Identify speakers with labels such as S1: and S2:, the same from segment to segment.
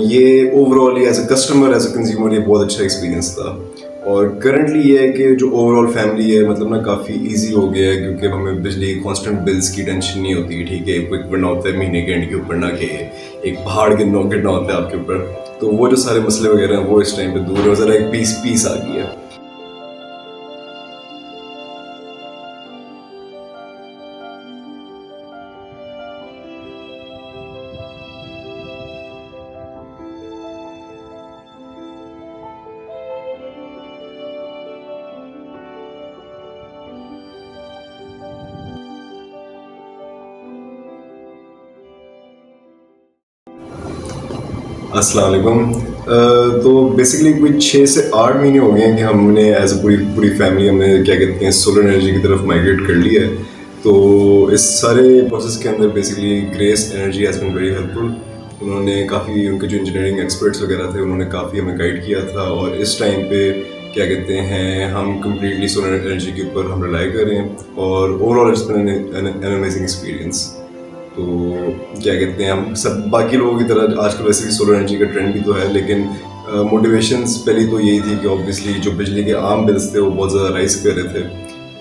S1: یہ overall as a customer as a consumer یہ بہت اچھا ایکسپیرینس تھا. اور کرنٹلی یہ ہے کہ جو اوور آل فیملی ہے مطلب نا کافی ایزی ہو گیا ہے, کیونکہ ہمیں بجلی کانسٹنٹ بلز کی ٹینشن نہیں ہوتی. ٹھیک ہے, ایک بڑنا ہوتا ہے مہینے کے اینڈ کے اوپر نہ کہ ایک پہاڑ گرنا ہوتا ہے آپ کے اوپر. تو وہ جو سارے مسئلے وغیرہ ہیں وہ اس ٹائم پہ دور ہے, ذرا ایک پیس آ گئی ہے. السلام علیکم. تو بیسکلی کوئی 6 سے 8 مہینے ہو گئے ہیں کہ ہم نے ایز اے پوری فیملی ہم نے کیا کہتے ہیں سولر انرجی کی طرف مائگریٹ کر لی ہے. تو اس سارے پروسیس کے اندر basically grace energy has been very helpful. انہوں نے کافی, ان کے جو انجینئرنگ ایکسپرٹس وغیرہ تھے انہوں نے کافی ہمیں گائیڈ کیا تھا. اور اس ٹائم پہ کیا کہتے ہیں ہم کمپلیٹلی سولر انرجی کے اوپر ہم ریلائی کر رہے ہیں. اور overall it's been an amazing experience. تو کیا کہتے ہیں ہم سب باقی لوگوں کی طرح آج کل ویسے بھی سولر انرجی کا ٹرینڈ بھی تو ہے, لیکن موٹیویشنس پہلی تو یہی تھی کہ آبویسلی جو بجلی کے عام بلس تھے وہ بہت زیادہ رائز کر رہے تھے.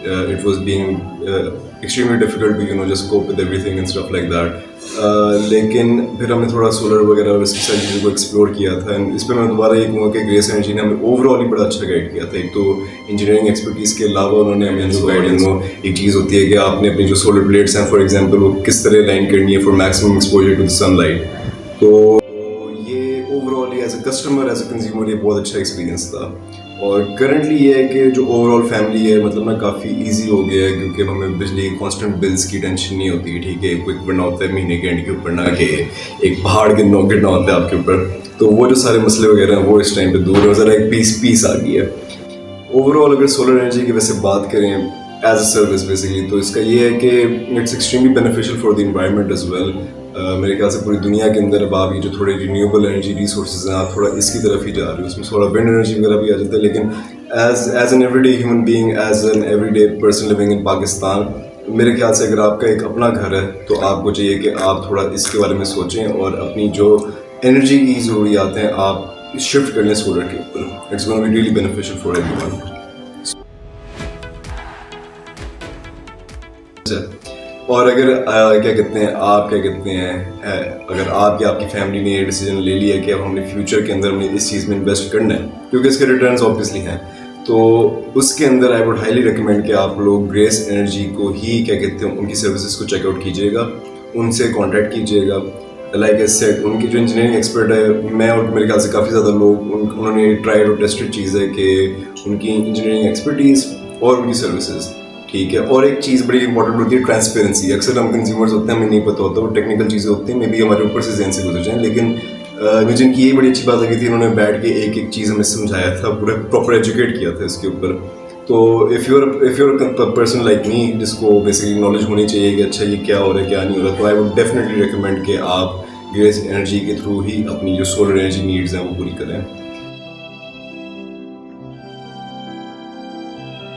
S1: It was being extremely difficult to just cope with everything and stuff like that. لیکن پھر ہم نے تھوڑا سولر وغیرہ اور اس کی ساری چیزوں کو ایکسپلور کیا تھا. اس پہ میں دوبارہ یہ کہوں گا کہ گریس انرجی نے ہمیں اوور آل ہی بڑا اچھا گائڈ کیا تھا. ایک تو انجینئرنگ ایکسپرٹیز کے علاوہ انہوں نے ہمیں جو گائیڈنس, ایک چیز ہوتی ہے کہ آپ نے اپنی جو سولر پلیٹس ہیں فار ایگزامپل وہ کس طرح لائن کرنی ہے for maximum exposure to the sunlight. تو یہ overall as a customer as a consumer یہ بہت اچھا ایکسپیرینس تھا. اور کرنٹلی یہ ہے کہ جو اوور آل فیملی ہے مطلب نا کافی ایزی ہو گیا ہے, کیونکہ ہمیں بجلی کانسٹنٹ بلز کی ٹینشن نہیں ہوتی. ٹھیک ہے, ایک بڑنا ہوتا ہے مہینے کے اینڈ کے اوپر نہ کہ ایک پہاڑ گرنا ہوتا ہے آپ کے اوپر. تو وہ جو سارے مسئلے وغیرہ ہیں وہ اس ٹائم پہ دور ہے, ذرا ایک پیس آ گئی ہے. اوور آل اگر سولر انرجی کی ویسے بات کریں ایز اے سروس بیسکلی, تو اس کا یہ ہے کہ it's extremely beneficial for the environment as well. میرے خیال سے پوری دنیا کے اندر اب آپ یہ جو تھوڑے رینیویبل انرجی ریسورسز ہیں آپ تھوڑا اس کی طرف ہی جا رہے ہو. اس میں تھوڑا ونڈ انرجی وغیرہ بھی آ جاتا ہے, لیکن as an everyday human being, as an everyday person living in Pakistan, میرے خیال سے اگر آپ کا ایک اپنا گھر ہے تو آپ کو چاہیے کہ آپ تھوڑا اس کے بارے میں سوچیں اور اپنی جو انرجی کی ضروریات ہیں آپ شفٹ کر لیں سولر کے اوپر. It's gonna be really beneficial for everyone. اور اگر کیا کہتے ہیں اگر آپ یا آپ کی فیملی نے یہ ڈیسیجن لے لیا کہ اب ہم نے فیوچر کے اندر ہم نے اس چیز میں انویسٹ کرنا ہے, کیونکہ اس کے ریٹرنز آبویسلی ہیں, تو اس کے اندر آئی ووڈ ہائیلی ریکمینڈ کہ آپ لوگ گریس انرجی کو ہی کیا کہتے ہیں ان کی سروسز کو چیک آؤٹ کیجیے گا, ان سے کانٹیکٹ کیجیے گا. لائک اے سیٹ, ان کی جو انجینئرنگ ایکسپرٹ ہے, میں اور میرے خیال سے کافی زیادہ لوگ انہوں نے ٹرائیڈ اور ٹیسٹڈ چیز ہے کہ ان کی انجینئرنگ ایکسپرٹیز اور ان کی سروسز. ٹھیک ہے, اور ایک چیز بڑی امپورٹنٹ ہوتی ہے ٹرانسپیرنسی. اکثر ہم کنزیومرز ہوتے ہیں, ہمیں نہیں پتہ ہوتا, وہ ٹیکنیکل چیزیں ہوتی ہیں, مے بی ہمارے اوپر سے ذہن سے گزر جائیں, لیکن جن کی یہ بڑی اچھی بات لگی تھی انہوں نے بیٹھ کے ایک چیز ہمیں سمجھایا تھا, پورا پراپر ایجوکیٹ کیا تھا اس کے اوپر. تو if you are person like me جس کو بیسکلی نالج ہونی چاہیے کہ اچھا یہ کیا ہو رہا ہے کیا نہیں ہو رہا, تو آئی ووڈ ڈیفینیٹلی ریکمینڈ کہ آپ گریس انرجی کے تھرو ہی اپنی جو سولر انرجی نیڈز ہیں وہ پوری کریں.